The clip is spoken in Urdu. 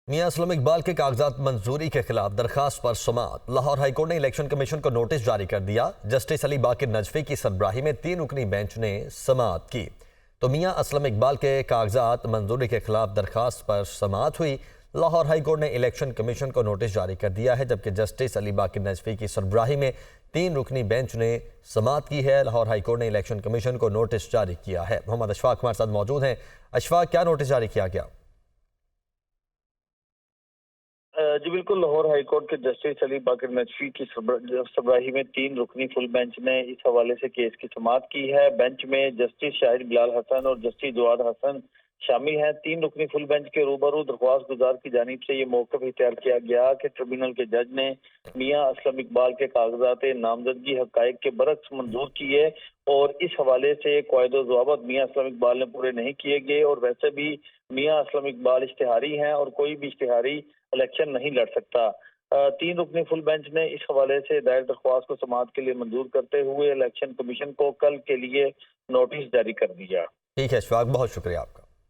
میاں اسلم اقبال کے کاغذات منظوری کے خلاف درخواست پر سماعت۔ لاہور ہائی کورٹ نے الیکشن کمیشن کو نوٹس جاری کر دیا۔ جسٹس علی باقر نجفی کی سربراہی میں 3 رکنی بینچ نے سماعت کی تو میاں اسلم اقبال کے کاغذات منظوری کے خلاف درخواست پر سماعت ہوئی۔ لاہور ہائی کورٹ نے الیکشن کمیشن کو نوٹس جاری کر دیا ہے، جبکہ جسٹس علی باقر نجفی کی سربراہی میں 3 رکنی بینچ نے سماعت کی ہے۔ لاہور ہائی کورٹ نے الیکشن کمیشن کو نوٹس جاری کیا ہے۔ محمد اشفاق ہمارے ساتھ موجود ہیں۔ اشفاق، کیا نوٹس جاری کیا گیا؟ جی بالکل، لاہور ہائی کورٹ کے جسٹس علی باقر نجفی کی سربراہی میں 3 رکنی فل بینچ نے اس حوالے سے کیس کی سماعت کی ہے۔ بینچ میں جسٹس شاہد بلال حسن اور جسٹس جواد حسن شامل ہیں۔ 3 رکنی فل بینچ کے روبرو درخواست گزار کی جانب سے یہ موقف اختیار کیا گیا کہ ٹریبونل کے جج نے میاں اسلم اقبال کے کاغذات نامزدگی حقائق کے برعکس منظور کیے اور اس حوالے سے قواعد و ضوابط میاں اسلم اقبال نے پورے نہیں کیے گئے، اور ویسے بھی میاں اسلم اقبال اشتہاری ہیں اور کوئی بھی اشتہاری الیکشن نہیں لڑ سکتا۔ 3 رکنی فل بینچ نے اس حوالے سے دائر درخواست کو سماعت کے لیے منظور کرتے ہوئے الیکشن کمیشن کو کل کے لیے نوٹس جاری کر دیا۔ ٹھیک ہے اشفاق، بہت شکریہ آپ کا۔